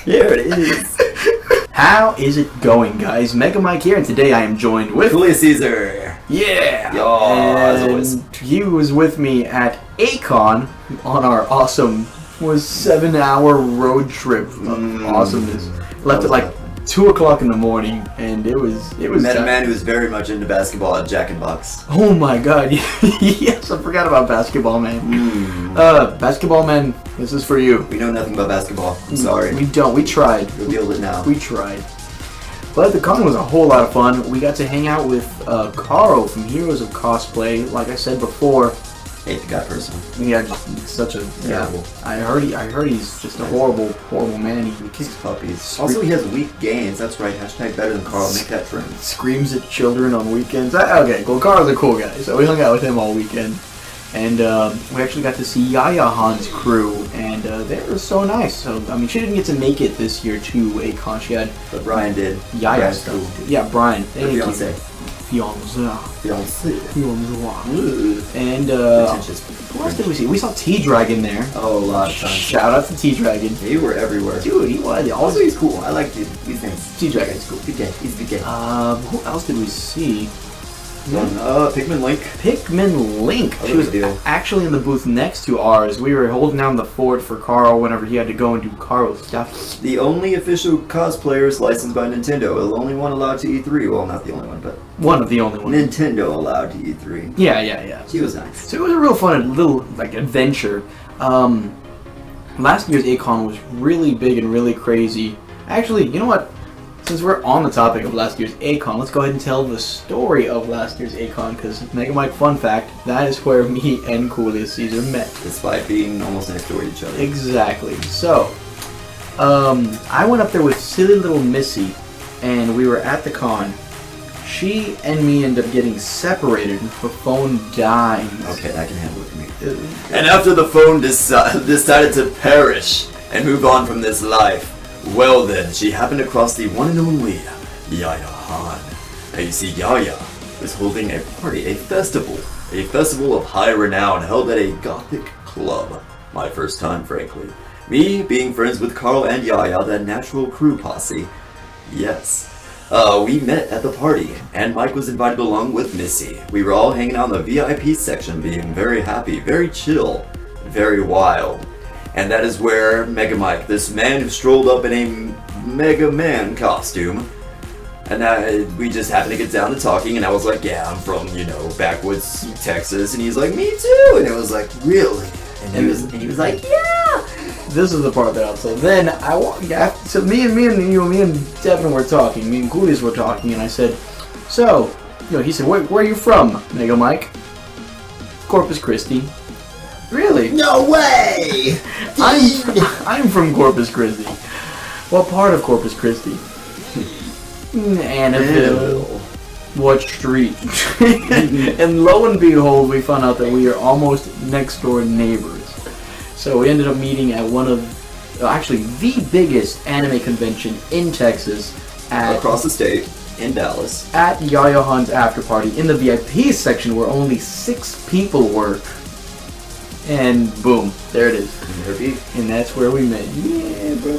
Here it is. How is it going, guys? Mega Mike here, and today I am joined with Julius Caesar. Yeah! Yo, as always. He was with me at Acon on our awesome 7-hour road trip of awesomeness. Left at like 2 o'clock in the morning, and it was Met a man who was very much into basketball at Jack in Box. Oh my god, yes, I forgot about Basketball Man. Basketball Man, this is for you. We know nothing about basketball. I'm sorry. We don't. We tried. Reveal it now. We tried. But the con was a whole lot of fun. We got to hang out with Carl from Heroes of Cosplay. Like I said before, Hate the guy personally. yeah, just such a Terrible. I heard he's just a horrible man. He Kisses puppies. Also, he has weak gains. That's right. Hashtag better than Carl. Make that trend. screams at children on weekends. Okay, well, Carl's a cool guy, so we hung out with him all weekend. And we actually got to see Yaya Han's crew, and they were so nice. So, I mean, she didn't get to make it this year to Acon. She had But Brian did. Yaya Brian's stuff. cool. Yeah, Brian. Thank you. Fiance. Fiancé. And Pretentious. who else did we see? We saw T-Dragon there. Oh, a lot of times. Shout out to T-Dragon. You were everywhere. Dude, he was. Also, he's cool. I like these things. T-Dragon's cool. Big gay. He's big gay. Who else did we see? Pikmin Link. Pikmin Link. Oh, She was good deal. actually in the booth next to ours. We were holding down the fort for Carl whenever he had to go and do Carl's stuff. The only official cosplayers licensed by Nintendo. The only one allowed to E3. Well, not the only one, but One of the only ones. Nintendo allowed to E3. Yeah. She was nice. So it was a real fun little adventure. Last year's Acon was really big and really crazy. Actually, you know what? Since we're on the topic of last year's Acon, let's go ahead and tell the story of last year's Acon, because Mega Mike, fun fact, that is where me and Julius Caesar met. Despite being almost next door to each other. Exactly. So, I went up there with silly little Missy, and we were at the con. She and me ended up getting separated. Her phone died. Okay, I can handle it for me. And after the phone decided to perish and move on from this life, well then, she happened across the one and only Yaya Han. Now you see, Yaya was holding a party, a festival of high renown held at a gothic club. My first time, frankly. Me being friends with Carl and Yaya, that natural crew posse. Yes. We met at the party, and Mike was invited along with Missy. We were all hanging out in the VIP section, being very happy, very chill, very wild. And that is where Mega Mike, this man who strolled up in a Mega Man costume, and we just happened to get down to talking, and I was like, yeah, I'm from, backwoods Texas, and he's like, me too, and it was like, really? And he was like, yeah! This is the part that I'll say. Then so me and Devin were talking, me and Julius were talking, and I said, so, he said, where are you from, Mega Mike? Corpus Christi. Really? No way! I'm from Corpus Christi. What part of Corpus Christi? Annabelle. What street? And lo and behold, we found out that we are almost next door neighbors. So we ended up meeting at one of, actually the biggest anime convention in Texas. Across the state, in Dallas. At Yaya Han's after party, in the VIP section where only 6 people were. And boom, there it is. And that's where we met. Yeah, brother,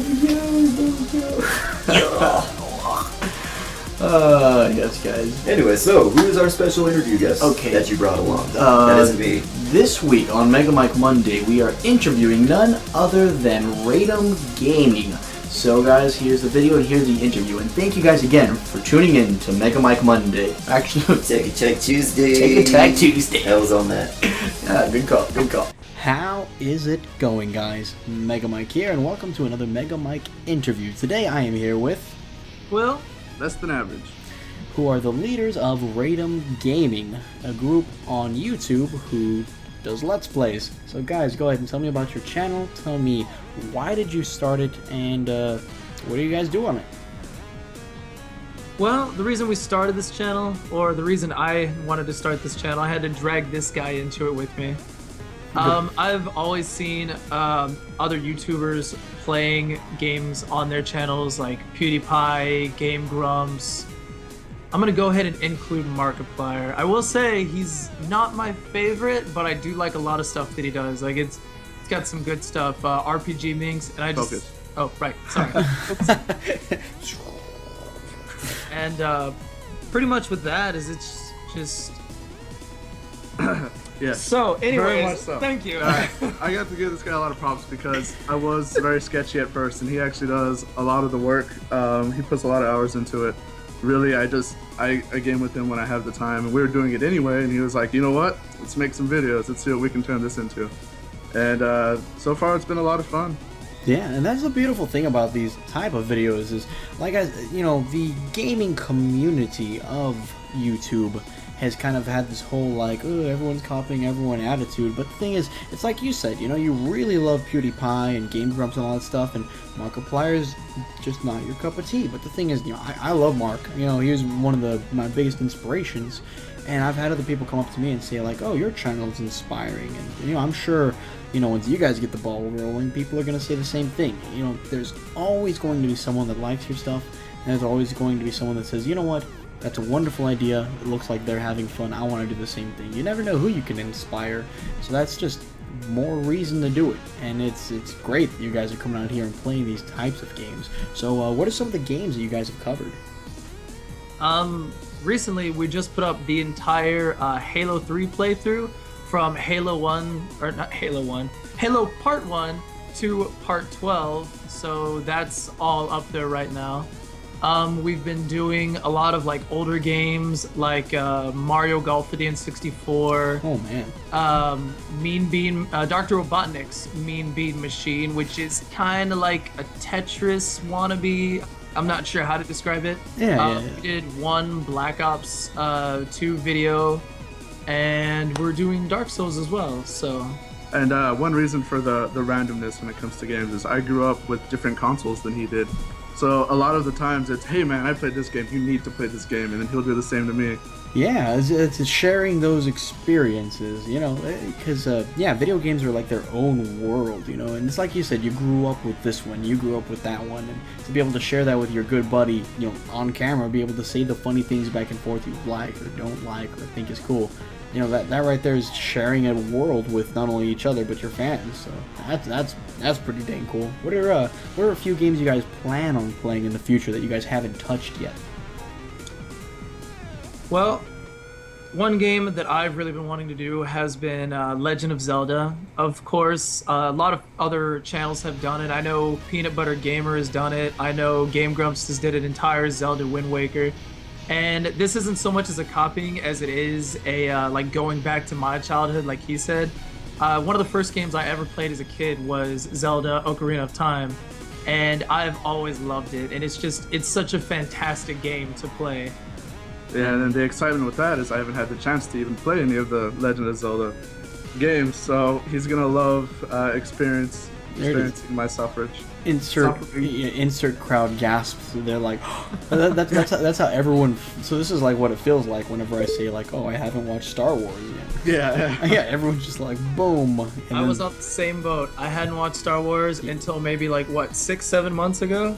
yes, guys. Anyway, so who is our special interview guest that you brought along? That isn't me. This week on Mega Mike Monday, we are interviewing none other than Radom Gaming. So, guys, here's the video and here's the interview. And thank you guys again for tuning in to Mega Mike Monday. Actually, Take a Check Tuesday. Take a Tag Tuesday. I was on that. Yeah, good call, good call. How is it going, guys? Mega Mike here, and welcome to another Mega Mike interview. Today I am here with... Well, less than average. Who are the leaders of Radom Gaming, a group on YouTube who does Let's Plays. So guys, go ahead and tell me about your channel. Tell me why did you start it, and what do you guys do on it? Well, the reason we started this channel, or the reason I wanted to start this channel, I had to drag this guy into it with me. I've always seen other YouTubers playing games on their channels like PewDiePie, Game Grumps. I'm gonna go ahead and include Markiplier. I will say he's not my favorite, but I do like a lot of stuff that he does. Like it's got some good stuff. RPG Minx, and I just. Focus. Oh, right. Sorry. And pretty much with that is it's just. Yes. So, Very anyways, much so. thank you. I got to give this guy a lot of props because I was very sketchy at first, and he actually does a lot of the work. He puts a lot of hours into it. Really, I game with him when I have the time, and we were doing it anyway, and he was like, you know what? Let's make some videos. Let's see what we can turn this into. And so far, it's been a lot of fun. Yeah, and that's the beautiful thing about these type of videos is, like, the gaming community of YouTube has kind of had this whole, like, oh, everyone's copying everyone attitude, but the thing is, it's like you said, you really love PewDiePie and Game Grumps and all that stuff, and Markiplier's just not your cup of tea, but the thing is, I love Mark, he was one of my biggest inspirations, and I've had other people come up to me and say, like, oh, your channel is inspiring, and, I'm sure, once you guys get the ball rolling, people are going to say the same thing. There's always going to be someone that likes your stuff, and there's always going to be someone that says, you know what, that's a wonderful idea, it looks like they're having fun, I want to do the same thing. You never know who you can inspire, so that's just more reason to do it, and it's great that you guys are coming out here and playing these types of games. So what are some of the games that you guys have covered? Recently we just put up the entire Halo 3 playthrough from Halo Part 1 to Part 12, so that's all up there right now. We've been doing a lot of like older games like Mario Golf for the N64. Oh man. Mean Bean, Dr. Robotnik's Mean Bean Machine, which is kind of like a Tetris wannabe. I'm not sure how to describe it. Yeah. We did one Black Ops 2 video, and we're doing Dark Souls as well. So. And one reason for the randomness when it comes to games is I grew up with different consoles than he did. So a lot of the times it's, hey man, I played this game, you need to play this game, and then he'll do the same to me. Yeah, it's sharing those experiences, because, video games are like their own world, and it's like you said, you grew up with this one, you grew up with that one, and to be able to share that with your good buddy, on camera, be able to say the funny things back and forth you like or don't like or think is cool, that right there is sharing a world with not only each other but your fans. So that's pretty dang cool. What are a few games you guys plan on playing in the future that you guys haven't touched yet? Well, one game that I've really been wanting to do has been Legend of Zelda. Of course, a lot of other channels have done it. I know Peanut Butter Gamer has done it. I know Game Grumps has did an entire Zelda Wind Waker. And this isn't so much as a copying as it is a like going back to my childhood, like he said. One of the first games I ever played as a kid was Zelda Ocarina of Time, and I've always loved it. And it's such a fantastic game to play. Yeah, and then the excitement with that is I haven't had the chance to even play any of the Legend of Zelda games, so he's gonna love experiencing my suffrage. Insert crowd gasps. They're like, that's how everyone. So this is like what it feels like whenever I say like, oh, I haven't watched Star Wars yet. Yeah. Everyone's just like, boom. I was on the same boat. I hadn't watched Star Wars until maybe like 6-7 months ago.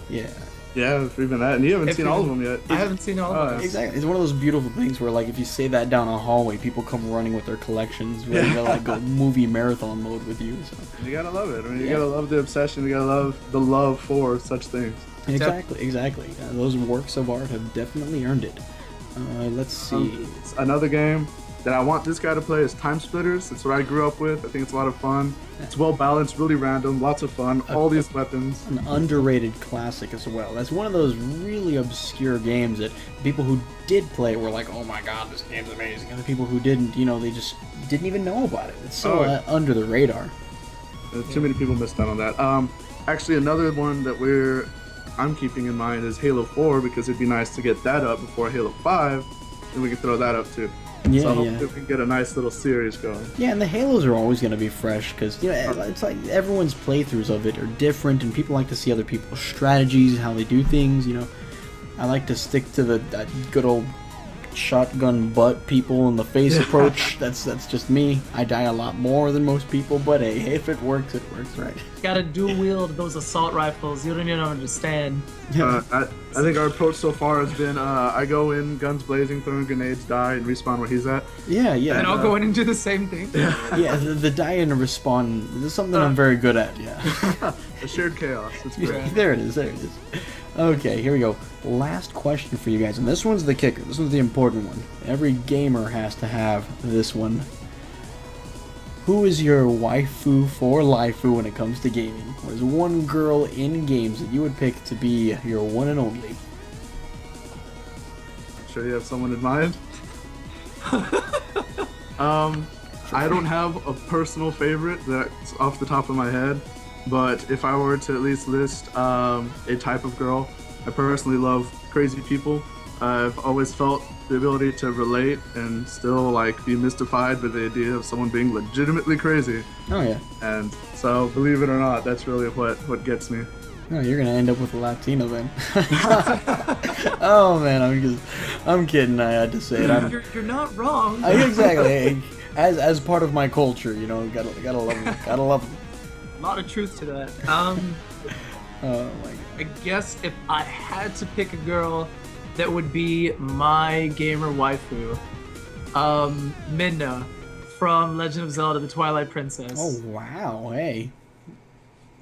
Yeah, even that, and you haven't seen all of them yet. I haven't seen all of them. Exactly, it's one of those beautiful things where, like, if you say that down a hallway, people come running with their collections, ready to like go movie marathon mode with you. So. You gotta love it. I mean, you gotta love the obsession. You gotta love the love for such things. Exactly. Those works of art have definitely earned it. Let's see. Another game that I want this guy to play is Time Splitters. It's what I grew up with. I think it's a lot of fun. It's well balanced, really random, lots of fun. All these weapons. An underrated classic as well. That's one of those really obscure games that people who did play it were like, oh my god, this game's amazing. And the people who didn't, they just didn't even know about it. It's so under the radar. Too many people missed out on that. Actually, another one that I'm keeping in mind is Halo 4, because it'd be nice to get that up before Halo 5, and we can throw that up too. So hopefully we can get a nice little series going. Yeah, and the Halos are always going to be fresh because it's like everyone's playthroughs of it are different, and people like to see other people's strategies, how they do things. I like to stick to the good old shotgun butt people in the face approach. That's just me. I die a lot more than most people, but hey, if it works, right? Gotta dual wield those assault rifles. You don't even understand. I think our approach so far has been I go in, guns blazing, throwing grenades, die, and respawn where he's at. Yeah. And I'll go in and do the same thing. Yeah, the die and respawn is something I'm very good at, yeah. The shared chaos. It's great. There it is. Okay, here we go. Last question for you guys, and this one's the kicker. This one's the important one. Every gamer has to have this one. Who is your waifu for lifu when it comes to gaming? What is one girl in games that you would pick to be your one and only? Sure you have someone in mind? I don't have a personal favorite that's off the top of my head, but if I were to at least list a type of girl, I personally love crazy people. I've always felt the ability to relate and still like be mystified by the idea of someone being legitimately crazy. Oh yeah. And so, believe it or not, that's really what gets me. Oh, you're gonna end up with a Latino then. Oh man, I'm kidding. I had to say it. You're not wrong. Exactly. As part of my culture, you know, gotta love them. Gotta love them. A lot of truth to that. Oh my God. I guess if I had to pick a girl that would be my gamer waifu, Midna from Legend of Zelda: The Twilight Princess. Oh wow, hey.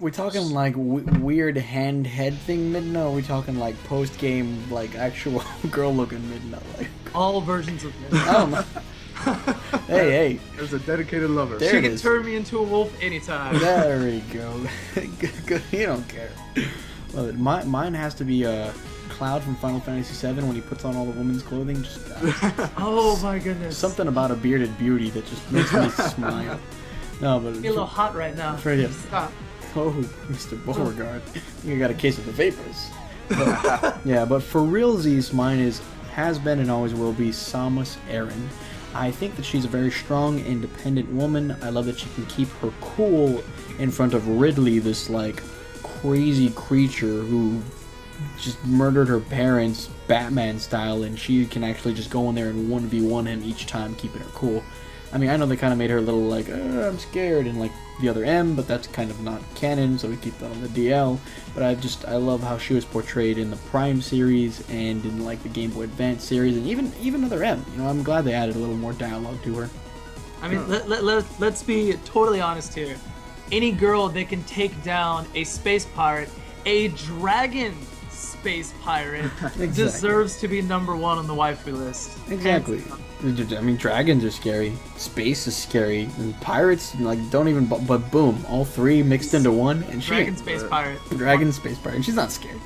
We talking like weird hand-head thing Midna, or are we talking like post-game, like actual girl-looking Midna? Like all versions of Midna. Oh, hey. There's a dedicated lover. There She it can is. turn me into a wolf anytime. There we go. You don't care. Love it. Mine has to be Cloud from Final Fantasy VII when he puts on all the women's clothing. Just Oh my goodness. something about a bearded beauty that just makes me smile. No, but You're a little hot right now. For him. Stop. Oh, Mr. Beauregard, you got a case of the vapors. But, yeah, but for realsies, mine has been and always will be Samus Aran. I think that she's a very strong, independent woman. I love that she can keep her cool in front of Ridley, this like crazy creature who just murdered her parents Batman style, and she can actually just go in there and 1v1 him each time, keeping her cool. I mean, I know they kind of made her a little like, I'm scared, and like the other M, but that's kind of not canon, so we keep that on the DL. But I love how she was portrayed in the Prime series and in like the Game Boy Advance series, and even other M. You know, I'm glad they added a little more dialogue to her. I mean, let's be totally honest here. Any girl that can take down a space pirate, a dragon space pirate, Exactly. deserves to be #1 on the waifu list. Exactly. I mean, dragons are scary. Space is scary. And pirates, like, don't even. But boom, all three mixed into one, and Dragon space pirate. Dragon space pirate. And she's not scared.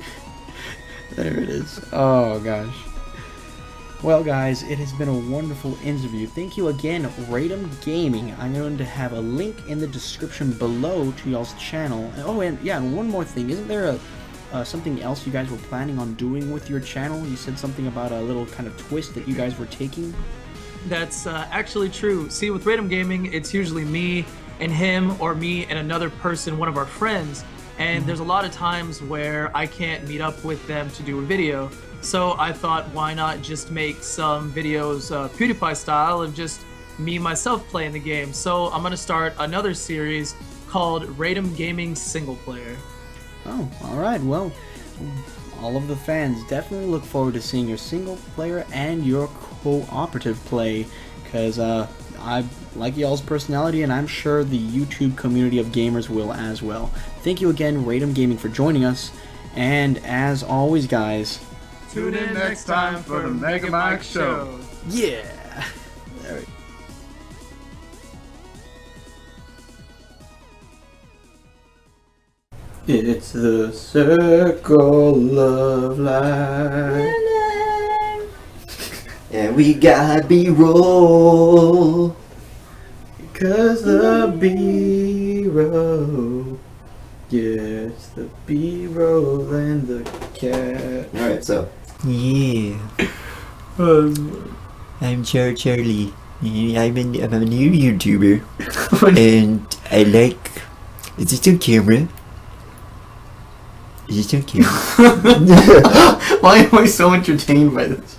There it is. Oh gosh. Well, guys, it has been a wonderful interview. Thank you again, Radom Gaming. I'm going to have a link in the description below to y'all's channel. Oh, and yeah, and one more thing. Isn't there something else you guys were planning on doing with your channel? You said something about a little kind of twist that you guys were taking. That's actually true. See, with Radom Gaming, it's usually me and him, or me and another person, one of our friends. And there's a lot of times where I can't meet up with them to do a video. So I thought, why not just make some videos PewDiePie style of just me myself playing the game. So I'm gonna start another series called Radom Gaming Single Player. Oh, alright, well, all of the fans definitely look forward to seeing your single player and your cooperative play, because I like y'all's personality, and I'm sure the YouTube community of gamers will as well. Thank you again, Radom Gaming, for joining us, and as always, guys, Tune in next time for the Mega Mike Show. yeah! There we go. It's the circle of life. And we got B-roll. Cause the B-roll. Yeah, it's the B-roll and the cat. Alright, so. Yeah, I'm Charlie. I'm a new YouTuber, and I like. Is this on camera? Is this on camera? Why am I so entertained by this?